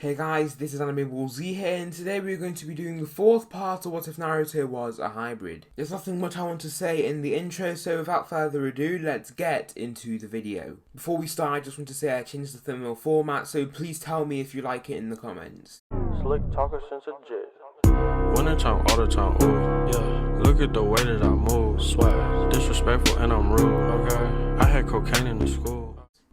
Hey guys, this is AnimeBallZ here, and today we're going to be doing the fourth part of What If Naruto Was a Hybrid. There's nothing much I want to say in the intro, so without further ado, let's get into the video. Before we start, I just want to say I changed the thumbnail format, so please tell me if you like it in the comments. Slick talker since a jet. Winter time, all the time, ooh, yeah. Look at the way that I move, swag. Disrespectful and I'm rude, okay. I had cocaine in the school.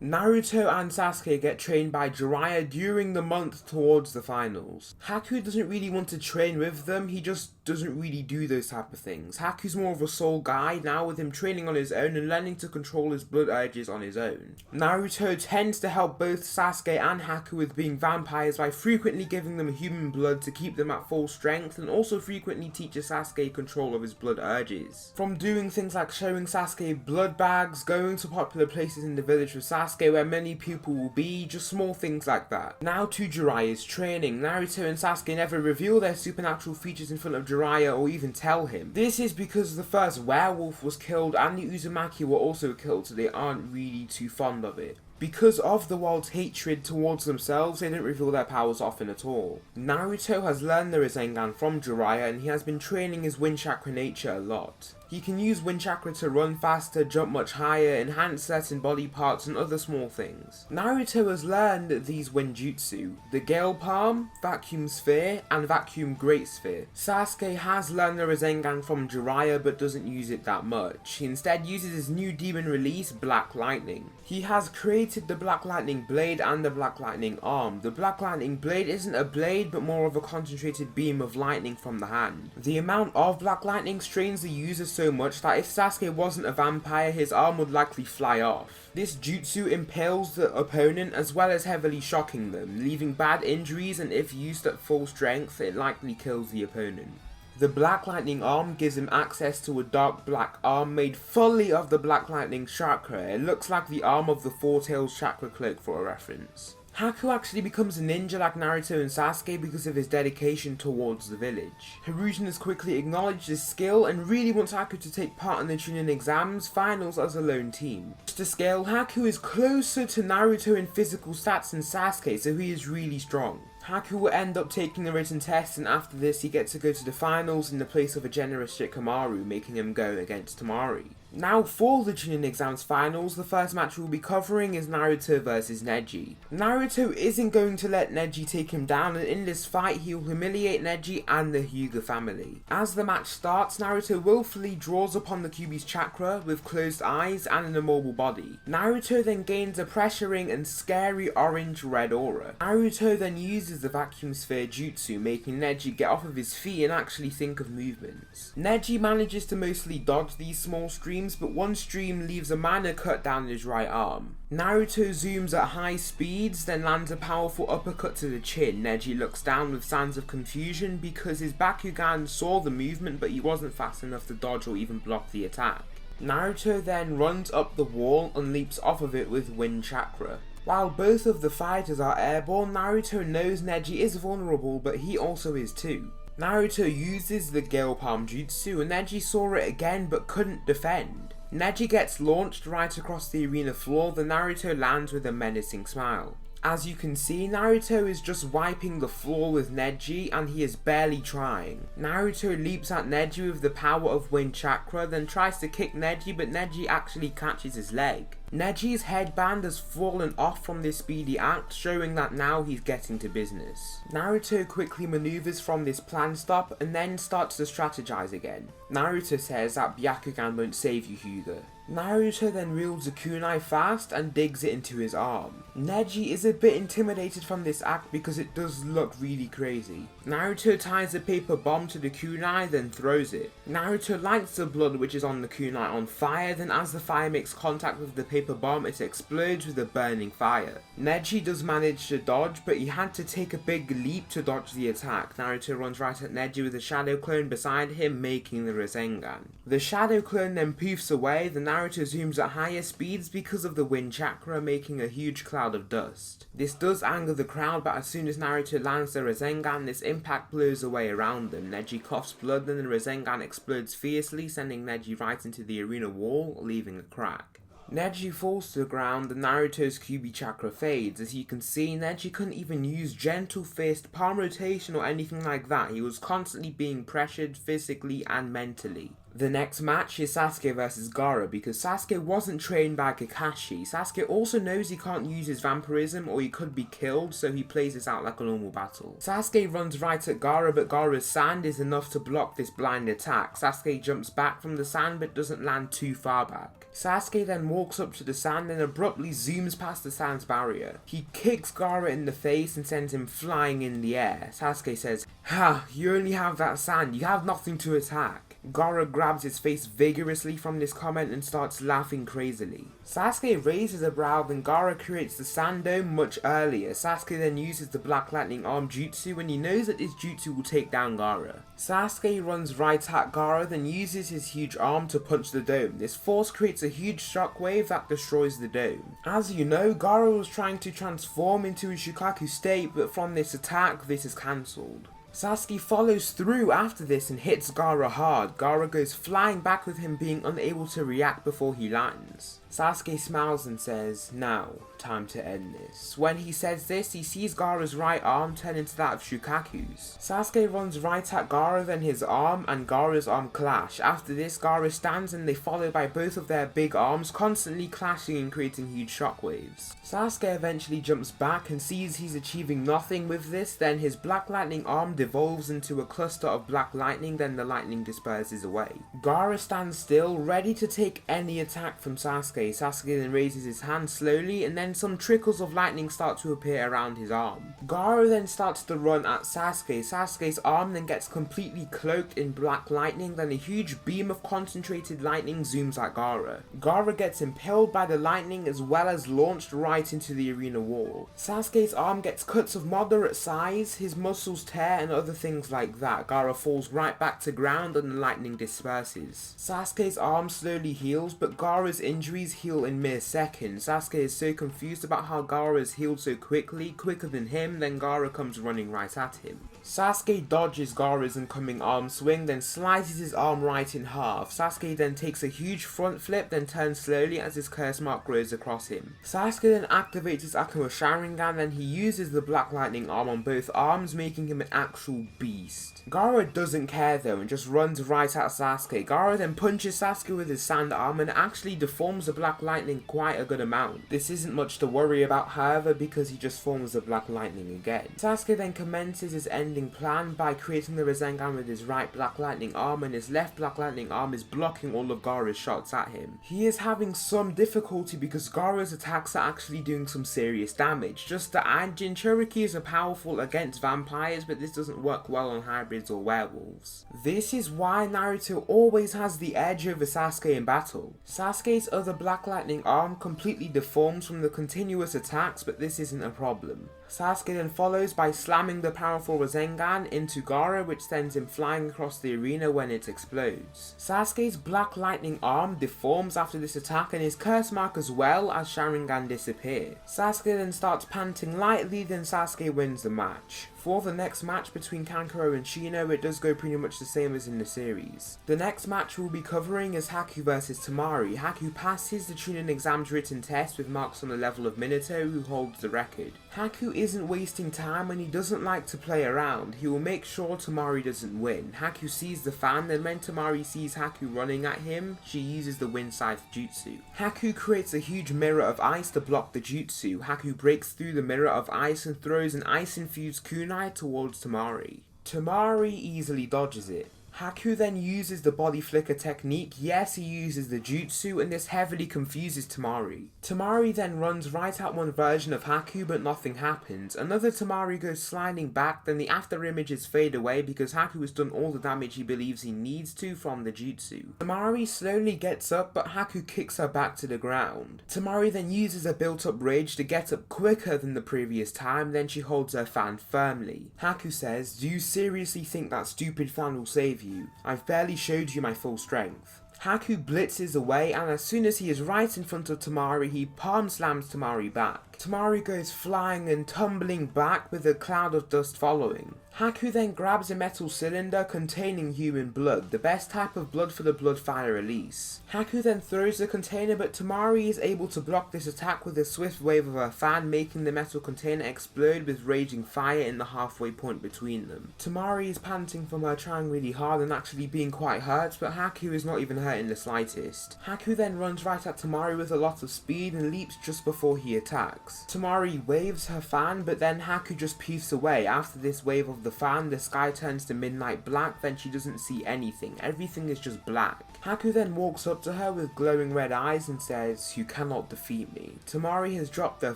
Naruto and Sasuke get trained by Jiraiya during the month towards the finals. Haku doesn't really want to train with them, he just doesn't really do those type of things. Haku's more of a soul guy now, with him training on his own and learning to control his blood urges on his own. Naruto tends to help both Sasuke and Haku with being vampires by frequently giving them human blood to keep them at full strength, and also frequently teaches Sasuke control of his blood urges. From doing things like showing Sasuke blood bags, going to popular places in the village with Sasuke where many people will be, just small things like that. Now to Jiraiya's training. Naruto and Sasuke never reveal their supernatural features in front of Jiraiya or even tell him. This is because the first werewolf was killed and the Uzumaki were also killed, so they aren't really too fond of it. Because of the world's hatred towards themselves, they don't reveal their powers often at all. Naruto has learned the Rasengan from Jiraiya, and he has been training his wind chakra nature a lot. He can use wind chakra to run faster, jump much higher, enhance certain body parts and other small things. Naruto has learned these wind jutsu, the Gale Palm, Vacuum Sphere and Vacuum Great Sphere. Sasuke has learned the Rasengan from Jiraiya but doesn't use it that much. He instead uses his new demon release, Black Lightning. He has created the Black Lightning Blade and the Black Lightning Arm. The Black Lightning Blade isn't a blade but more of a concentrated beam of lightning from the hand. The amount of Black Lightning strains the user so much that if Sasuke wasn't a vampire, his arm would likely fly off. This jutsu impales the opponent as well as heavily shocking them, leaving bad injuries, and if used at full strength, it likely kills the opponent. The Black Lightning Arm gives him access to a dark black arm made fully of the Black Lightning chakra. It looks like the arm of the Four Tails chakra cloak for a reference. Haku actually becomes a ninja like Naruto and Sasuke because of his dedication towards the village. Hiruzen has quickly acknowledged his skill and really wants Haku to take part in the Chunin exams finals as a lone team. Just to scale, Haku is closer to Naruto in physical stats than Sasuke, so he is really strong. Haku will end up taking the written test, and after this he gets to go to the finals in the place of a generous Shikamaru, making him go against Temari. Now for the Chunin exams finals, the first match we'll be covering is Naruto versus Neji. Naruto isn't going to let Neji take him down, and in this fight he will humiliate Neji and the Hyuga family. As the match starts, Naruto willfully draws upon the Kyuubi's chakra with closed eyes and an immobile body. Naruto then gains a pressuring and scary orange-red aura. Naruto then uses the Vacuum Sphere jutsu, making Neji get off of his feet and actually think of movements. Neji manages to mostly dodge these small streams, but one stream leaves a minor cut down his right arm. Naruto zooms at high speeds, then lands a powerful uppercut to the chin. Neji looks down with signs of confusion because his Bakugan saw the movement but he wasn't fast enough to dodge or even block the attack. Naruto then runs up the wall and leaps off of it with wind chakra. While both of the fighters are airborne, Naruto knows Neji is vulnerable, but he also is too. Naruto uses the Gale Palm jutsu and Neji saw it again but couldn't defend. Neji gets launched right across the arena floor, then Naruto lands with a menacing smile. As you can see, Naruto is just wiping the floor with Neji and he is barely trying. Naruto leaps at Neji with the power of wind chakra, then tries to kick Neji, but Neji actually catches his leg. Neji's headband has fallen off from this speedy act, showing that now he's getting to business. Naruto quickly maneuvers from this plan stop and then starts to strategize again. Naruto says that Byakugan won't save you, Hyuga. Naruto then wields a kunai fast and digs it into his arm. Neji is a bit intimidated from this act because it does look really crazy. Naruto ties a paper bomb to the kunai, then throws it. Naruto lights the blood which is on the kunai on fire, then as the fire makes contact with the paper bomb, it explodes with a burning fire. Neji does manage to dodge, but he had to take a big leap to dodge the attack. Naruto runs right at Neji with a shadow clone beside him, making the Rasengan. The shadow clone then poofs away. The Naruto zooms at higher speeds because of the wind chakra, making a huge cloud of dust. This does anger the crowd, but as soon as Naruto lands the Rasengan, this impact blows away around them. Neji coughs blood, then the Rasengan explodes fiercely, sending Neji right into the arena wall, leaving a crack. Neji falls to the ground and Naruto's Kyuubi chakra fades. As you can see, Neji couldn't even use gentle fist, palm rotation or anything like that. He was constantly being pressured physically and mentally. The next match is Sasuke vs Gaara because Sasuke wasn't trained by Kakashi. Sasuke also knows he can't use his vampirism or he could be killed, so he plays this out like a normal battle. Sasuke runs right at Gaara, but Gaara's sand is enough to block this blind attack. Sasuke jumps back from the sand but doesn't land too far back. Sasuke then walks up to the sand and abruptly zooms past the sand's barrier. He kicks Gaara in the face and sends him flying in the air. Sasuke says, "Ha, you only have that sand, you have nothing to attack." Gaara grabs his face vigorously from this comment and starts laughing crazily. Sasuke raises a brow, then Gaara creates the sand dome much earlier. Sasuke then uses the Black Lightning Arm jutsu and he knows that this jutsu will take down Gaara. Sasuke runs right at Gaara, then uses his huge arm to punch the dome. This force creates a huge shockwave that destroys the dome. As you know, Gaara was trying to transform into a Shukaku state, but from this attack, this is cancelled. Sasuke follows through after this and hits Gaara hard. Gaara goes flying back with him being unable to react before he lands. Sasuke smiles and says, "Now, time to end this." When he says this, he sees Gaara's right arm turn into that of Shukaku's. Sasuke runs right at Gaara, then his arm and Gaara's arm clash. After this, Gaara stands and they follow by both of their big arms constantly clashing and creating huge shockwaves. Sasuke eventually jumps back and sees he's achieving nothing with this, then his Black Lightning arm devolves into a cluster of black lightning, then the lightning disperses away. Gaara stands still, ready to take any attack from Sasuke. Sasuke then raises his hand slowly and then some trickles of lightning start to appear around his arm. Gaara then starts to run at Sasuke. Sasuke's arm then gets completely cloaked in black lightning, then a huge beam of concentrated lightning zooms at Gaara. Gaara gets impaled by the lightning as well as launched right into the arena wall. Sasuke's arm gets cuts of moderate size, his muscles tear and other things like that. Gaara falls right back to ground and the lightning disperses. Sasuke's arm slowly heals, but Gaara's injuries heal in mere seconds. Sasuke is so confused about how Gaara has healed so quickly, quicker than him, then Gaara comes running right at him. Sasuke dodges Gaara's incoming arm swing, then slices his arm right in half. Sasuke then takes a huge front flip, then turns slowly as his curse mark grows across him. Sasuke then activates his Akuma Sharingan, then he uses the Black Lightning arm on both arms, making him an actual beast. Gaara doesn't care though and just runs right at Sasuke. Gaara then punches Sasuke with his sand arm and actually deforms the Black Lightning quite a good amount. This isn't much to worry about however because he just forms the Black Lightning again. Sasuke then commences his ending plan by creating the Rasengan with his right Black Lightning arm, and his left Black Lightning arm is blocking all of Gaara's shots at him. He is having some difficulty because Gaara's attacks are actually doing some serious damage. Just to add, Jinchurikis are powerful against vampires, but this doesn't work well on hybrids or werewolves. This is why Naruto always has the edge over Sasuke in battle. Sasuke's other Black Lightning arm completely deforms from the continuous attacks, but this isn't a problem. Sasuke then follows by slamming the powerful Rasengan into Gaara, which sends him flying across the arena when it explodes. Sasuke's Black Lightning arm deforms after this attack and his curse mark as well as Sharingan disappear. Sasuke then starts panting lightly, then Sasuke wins the match. For the next match between Kankuro and Shino, it does go pretty much the same as in the series. The next match we'll be covering is Haku vs Temari. Haku passes the Chunin exam's written test with marks on the level of Minato, who holds the record. Haku isn't wasting time and he doesn't like to play around. He will make sure Temari doesn't win. Haku sees the fan, then when Temari sees Haku running at him, she uses the Wind Scythe jutsu. Haku creates a huge mirror of ice to block the jutsu. Haku breaks through the mirror of ice and throws an ice-infused kunai towards Temari. Temari easily dodges it. Haku then uses the body flicker technique. Yes, he uses the jutsu, and this heavily confuses Temari. Temari then runs right at one version of Haku, but nothing happens. Another Temari goes sliding back, then the after images fade away because Haku has done all the damage he believes he needs to from the jutsu. Temari slowly gets up, but Haku kicks her back to the ground. Temari then uses a built-up rage to get up quicker than the previous time, then she holds her fan firmly. Haku says, "Do you seriously think that stupid fan will save you? I've barely showed you my full strength." Haku blitzes away, and as soon as he is right in front of Temari, he palm slams Temari back. Temari goes flying and tumbling back with a cloud of dust following. Haku then grabs a metal cylinder containing human blood, the best type of blood for the blood fire release. Haku then throws the container, but Temari is able to block this attack with a swift wave of her fan, making the metal container explode with raging fire in the halfway point between them. Temari is panting from her trying really hard and actually being quite hurt, but Haku is not even hurt in the slightest. Haku then runs right at Temari with a lot of speed and leaps just before he attacks. Temari waves her fan, but then Haku just peefs away. After this wave of the fan, the sky turns to midnight black, then she doesn't see anything. Everything is just black. Haku then walks up to her with glowing red eyes and says, "You cannot defeat me." Temari has dropped her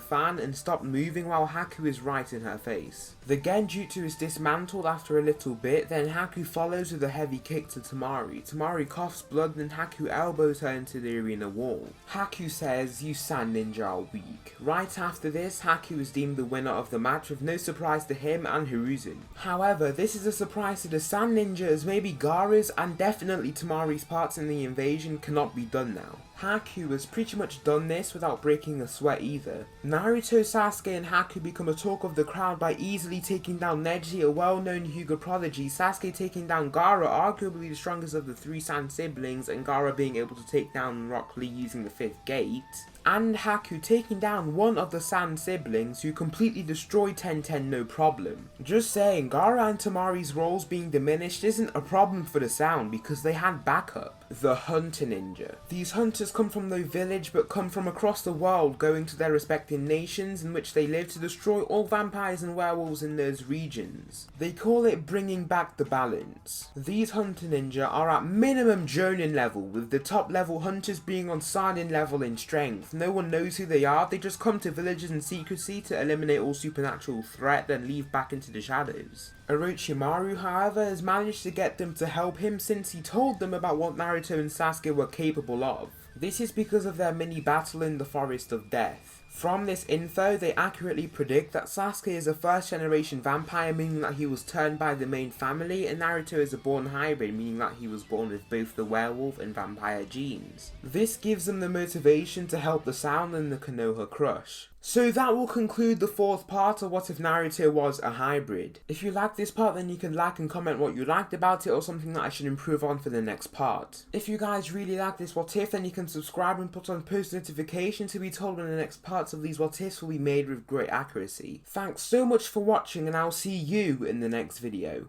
fan and stopped moving while Haku is right in her face. The Genjutsu is dismantled after a little bit, then Haku follows with a heavy kick to Temari. Temari coughs blood and Haku elbows her into the arena wall. Haku says, "You sand ninja are weak." Right after this, Haku is deemed the winner of the match with no surprise to him and Hiruzen. However, this is a surprise to the sand ninja, as maybe Gaara's and definitely Temari's parts in the invasion cannot be done now. Haku has pretty much done this without breaking a sweat either. Naruto, Sasuke and Haku become a talk of the crowd by easily taking down Neji, a well-known Hyuga prodigy, Sasuke taking down Gaara, arguably the strongest of the three Sand siblings, and Gaara being able to take down Rock Lee using the fifth gate, and Haku taking down one of the Sand siblings who completely destroyed 10-10 no problem. Just saying, Gaara and Temari's roles being diminished isn't a problem for the Sound because they had backup. The Hunter Ninja. These hunters come from no village but come from across the world, going to their respective nations in which they live to destroy all vampires and werewolves in those regions. They call it bringing back the balance. These Hunter Ninja are at minimum Jonin level, with the top level hunters being on Sanin level in strength. No one knows who they are, they just come to villages in secrecy to eliminate all supernatural threat, then leave back into the shadows. Orochimaru, however, has managed to get them to help him since he told them about what Naruto and Sasuke were capable of. This is because of their mini battle in the Forest of Death. From this info, they accurately predict that Sasuke is a first generation vampire, meaning that he was turned by the main family, and Naruto is a born hybrid, meaning that he was born with both the werewolf and vampire genes. This gives them the motivation to help the Sound and the Konoha Crush. So that will conclude the fourth part of What If Naruto Was a Hybrid. If you liked this part, then you can like and comment what you liked about it or something that I should improve on for the next part. If you guys really like this What If, then you can subscribe and put on post notifications to be told when the next parts of these What Ifs will be made with great accuracy. Thanks so much for watching, and I'll see you in the next video.